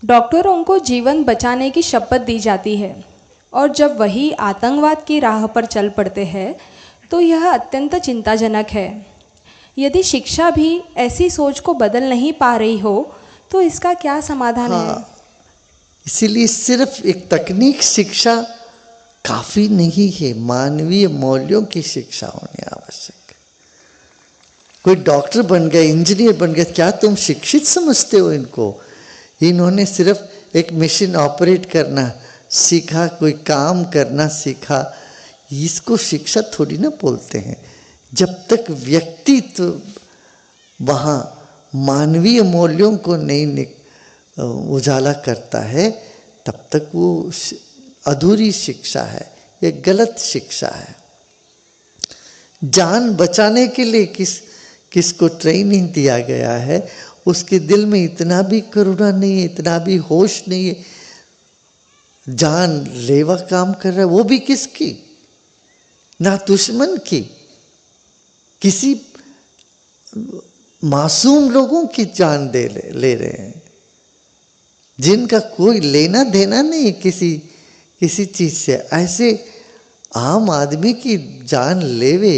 डॉक्टरों को जीवन बचाने की शपथ दी जाती है और जब वही आतंकवाद की राह पर चल पड़ते हैं तो यह अत्यंत चिंताजनक है। यदि शिक्षा भी ऐसी सोच को बदल नहीं पा रही हो तो इसका क्या समाधान है? हाँ, इसीलिए सिर्फ एक तकनीक शिक्षा काफी नहीं है, मानवीय मूल्यों की शिक्षा होनी आवश्यक है। कोई डॉक्टर बन गया, इंजीनियर बन गया, क्या तुम शिक्षित समझते हो इनको? इन्होंने सिर्फ एक मशीन ऑपरेट करना सीखा, कोई काम करना सीखा, इसको शिक्षा थोड़ी ना बोलते हैं। जब तक व्यक्तित्व वहाँ मानवीय मूल्यों को नहीं उजाला करता है तब तक वो अधूरी शिक्षा है, ये गलत शिक्षा है। जान बचाने के लिए किसको ट्रेनिंग दिया गया है, उसके दिल में इतना भी करुणा नहीं है, इतना भी होश नहीं है। जान लेवा काम कर रहा है, वो भी किसकी? ना दुश्मन की, किसी मासूम लोगों की जान ले रहे हैं जिनका कोई लेना देना नहीं किसी चीज से। ऐसे आम आदमी की जान लेवे,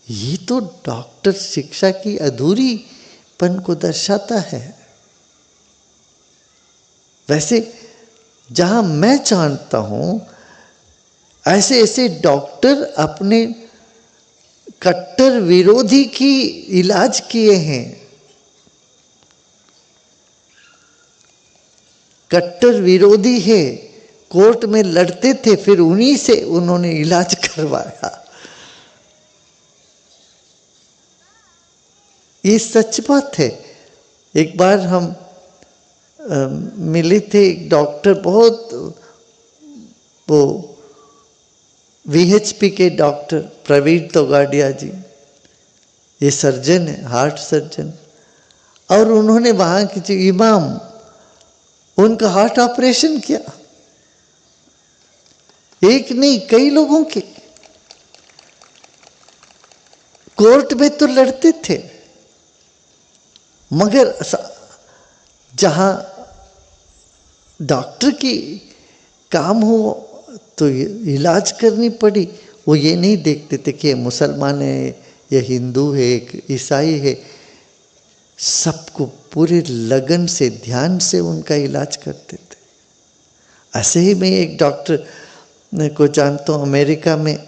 ये तो डॉक्टर शिक्षा की अधूरीपन को दर्शाता है। वैसे जहां मैं जानता हूं ऐसे ऐसे डॉक्टर अपने कट्टर विरोधी की इलाज किए हैं। कट्टर विरोधी है, कोर्ट में लड़ते थे, फिर उन्हीं से उन्होंने इलाज करवाया। ये सच बात है। एक बार हम मिले थे, एक डॉक्टर, बहुत वो VHP के डॉक्टर प्रवीण तोगाड़िया जी, ये सर्जन है, हार्ट सर्जन, और उन्होंने वहाँ के जो इमाम, उनका हार्ट ऑपरेशन किया। एक नहीं, कई लोगों के। कोर्ट में तो लड़ते थे, मगर जहां डॉक्टर की काम हो तो इलाज करनी पड़ी। वो ये नहीं देखते थे कि ये मुसलमान है, ये हिंदू है, ईसाई है। सबको पूरे लगन से, ध्यान से उनका इलाज करते थे। ऐसे ही मैं एक डॉक्टर को जानता हूँ अमेरिका में,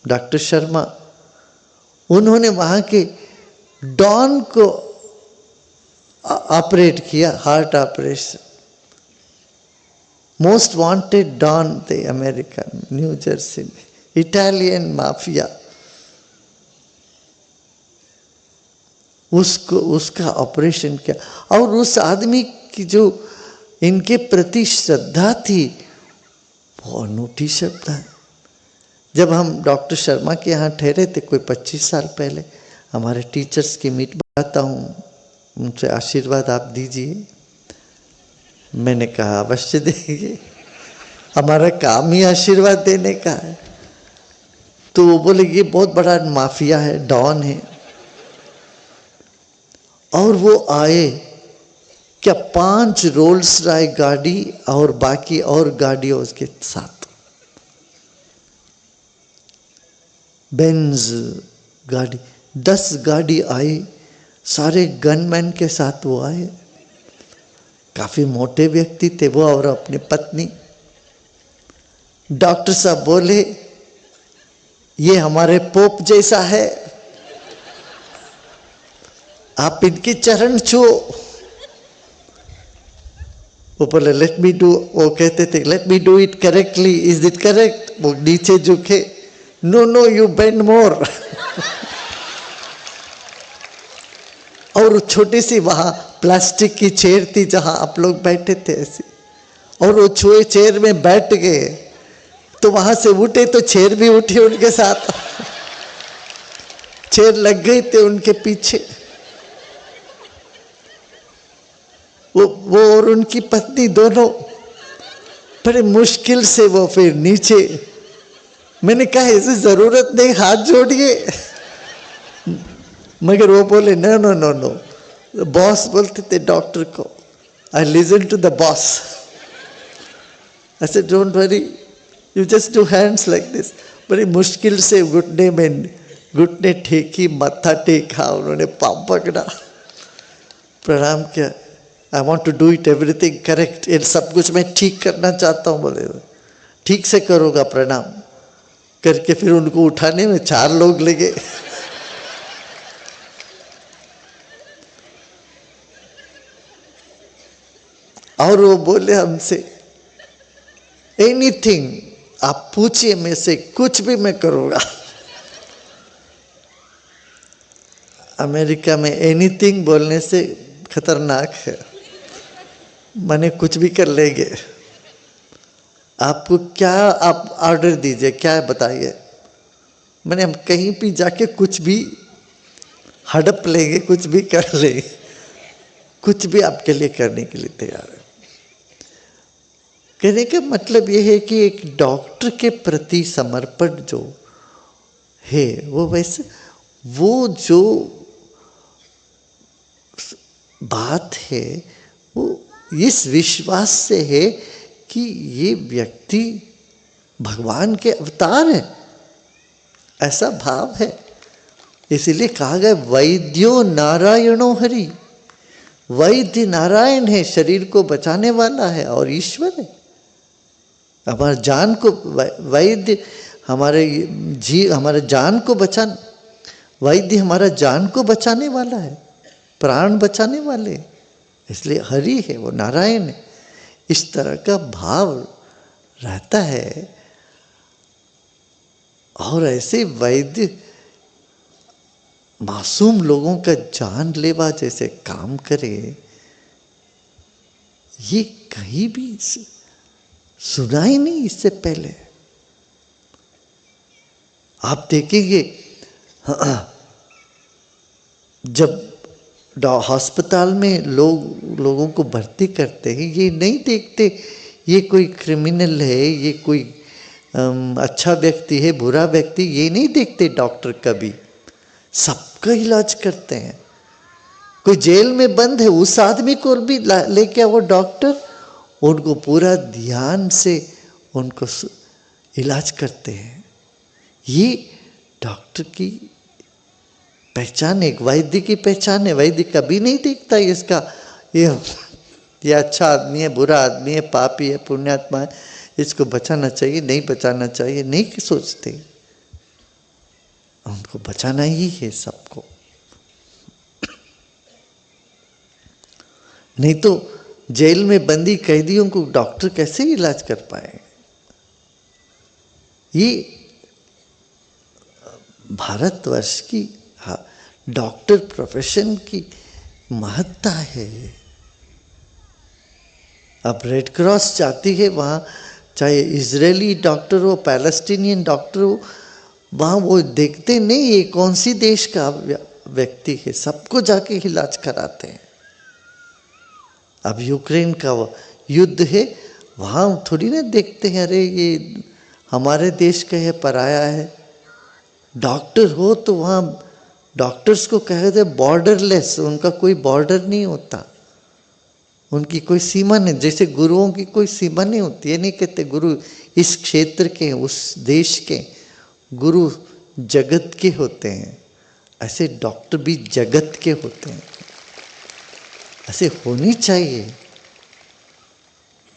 डॉक्टर शर्मा। उन्होंने वहाँ के डॉन को ऑपरेट किया, heart operation. Most wanted don थे अमेरिका में, न्यू जर्सी में, इटालियन माफिया। उसका ऑपरेशन किया। और उस आदमी की जो इनके प्रति श्रद्धा थी वो अनूठी श्रद्धा है। जब हम डॉक्टर शर्मा के यहाँ ठहरे थे कोई 25 साल पहले, हमारे टीचर्स की मीट बताता हूँ, उनसे आशीर्वाद आप दीजिए। मैंने कहा अवश्य देंगे, हमारा काम ही आशीर्वाद देने का है। तो वो बोले ये बहुत बड़ा माफिया है, डॉन है। और वो आए, क्या 5 रोल्स रॉय गाड़ी और बाकी और गाड़ियों उसके साथ, बेंज गाड़ी, 10 गाड़ी आई, सारे गनमैन के साथ वो आए। काफी मोटे व्यक्ति थे वो और अपनी पत्नी। डॉक्टर साहब बोले ये हमारे पोप जैसा है, आप इनके चरण छुओ। वो बोले लेट मी डू, वो कहते थे let me do it correctly, is it correct? वो नीचे झुके, नो नो यू बेंड मोर। और छोटी सी वहां प्लास्टिक की चेयर थी जहां आप लोग बैठे थे ऐसी, और वो छुए चेयर में बैठ गए तो वहां से उठे तो चेयर भी उठी उनके साथ। चेयर लग गई थे उनके पीछे। वो और उनकी पत्नी दोनों बड़े मुश्किल से वो फिर नीचे। मैंने कहा ऐसी जरूरत नहीं, हाथ जोड़िए। मगर वो बोले no no no no. Boss बोलते थे डॉक्टर को I listened to the boss. I said, don't worry, you just do hands like this. बड़ी मुश्किल से घुटने टेकी, मत्था टेका, उन्होंने पाँव पकड़ा, प्रणाम किया। I want to do it everything correct, ये सब कुछ मैं ठीक करना चाहता हूँ। बोले ठीक से करोगा, प्रणाम करके फिर उनको उठाने में 4 लोग लगे। और वो बोले हमसे, एनीथिंग आप पूछिए, में से कुछ भी मैं करूँगा। अमेरिका में एनीथिंग बोलने से खतरनाक है, माने कुछ भी कर लेंगे। आपको क्या, आप ऑर्डर दीजिए, क्या है बताइए। मैंने हम कहीं भी जाके कुछ भी हड़प लेंगे, कुछ भी कर लेंगे, कुछ भी आपके लिए करने के लिए तैयार है। कहने का मतलब यह है कि एक डॉक्टर के प्रति समर्पण जो है वो वैसे, वो जो बात है वो इस विश्वास से है कि ये व्यक्ति भगवान के अवतार है, ऐसा भाव है। इसीलिए कहा गया वैद्यो नारायणो हरि, वैद्य नारायण है, शरीर को बचाने वाला है और ईश्वर है। हमारे जान को वैद्य, हमारे जान को बचाने, वैद्य हमारा जान को बचाने वाला है, प्राण बचाने वाले, इसलिए हरि है, वो नारायण है। इस तरह का भाव रहता है। और ऐसे वैद्य मासूम लोगों का जानलेवा जैसे काम करे, ये कहीं भी सुना ही नहीं इससे पहले। आप देखेंगे जब अस्पताल में लोगों को भर्ती करते हैं, ये नहीं देखते ये कोई क्रिमिनल है, ये कोई अच्छा व्यक्ति है, बुरा व्यक्ति, ये नहीं देखते डॉक्टर कभी। सबका इलाज करते हैं। कोई जेल में बंद है, उस आदमी को भी लेके वो डॉक्टर, उनको पूरा ध्यान से उनको इलाज करते हैं। ये डॉक्टर की पहचान, एक वैद्य की पहचान है। वैद्य कभी नहीं देखता इसका ये अच्छा आदमी है, बुरा आदमी है, पापी है, पुण्यात्मा है, इसको बचाना चाहिए, नहीं बचाना चाहिए, नहीं सोचते। उनको बचाना ही है सबको। नहीं तो जेल में बंदी कैदियों को डॉक्टर कैसे इलाज कर पाए। ये भारतवर्ष की डॉक्टर प्रोफेशन की महत्ता है। अब रेड क्रॉस जाती है वहाँ, चाहे इजरायली डॉक्टर हो, पैलेस्टीनियन डॉक्टर हो, वहाँ वो देखते नहीं ये कौन सी देश का व्यक्ति है, सबको जाके इलाज कराते हैं। अब यूक्रेन का युद्ध है, वहाँ थोड़ी ना देखते हैं अरे ये हमारे देश का है, पराया है। डॉक्टर हो तो वहाँ डॉक्टर्स को कहते हैं बॉर्डरलेस, उनका कोई बॉर्डर नहीं होता, उनकी कोई सीमा नहीं। जैसे गुरुओं की कोई सीमा नहीं होती, ये नहीं कहते गुरु इस क्षेत्र के, उस देश के, गुरु जगत के होते हैं। ऐसे डॉक्टर भी जगत के होते हैं, ऐसे होनी चाहिए।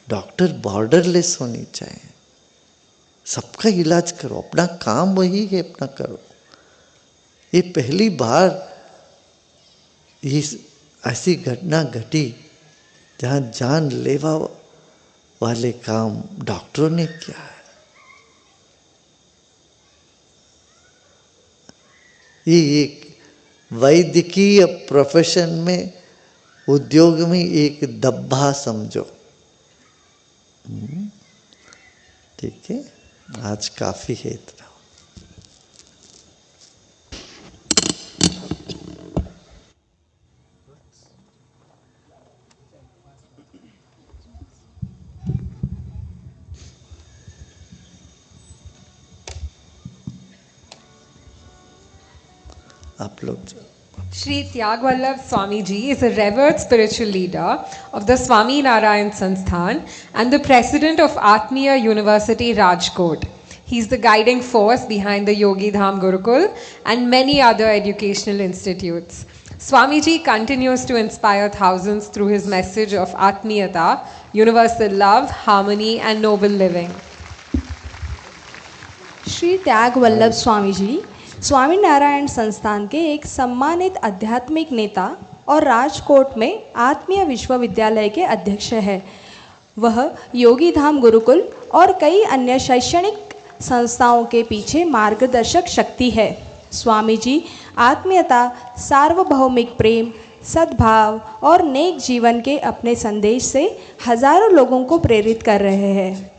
डॉक्टर बॉर्डरलेस होनी चाहिए, सबका इलाज करो, अपना काम वही है, अपना करो। ये पहली बार ये ऐसी घटना घटी जहाँ जानलेवा वाले काम डॉक्टरों ने किया है। ये एक वैद्यकीय प्रोफेशन में, उद्योग में एक दब्बा समझो। ठीक है, आज काफी है इतना। आप लोग Sri Tyagvallabh Swamiji is a revered spiritual leader of the Swami Narayan Sansthan and the president of Atmiya University, Rajkot. He is the guiding force behind the Yogi Dham Gurukul and many other educational institutes. Swamiji continues to inspire thousands through his message of Atmiyata, universal love, harmony and noble living. Shri त्याग वल्लभ स्वामी जी स्वामी नारायण संस्थान के एक सम्मानित आध्यात्मिक नेता और राजकोट में आत्मीय विश्वविद्यालय के अध्यक्ष हैं। वह योगी धाम गुरुकुल और कई अन्य शैक्षणिक संस्थाओं के पीछे मार्गदर्शक शक्ति है। स्वामी जी आत्मीयता, सार्वभौमिक प्रेम, सद्भाव और नेक जीवन के अपने संदेश से हजारों लोगों को प्रेरित कर रहे हैं।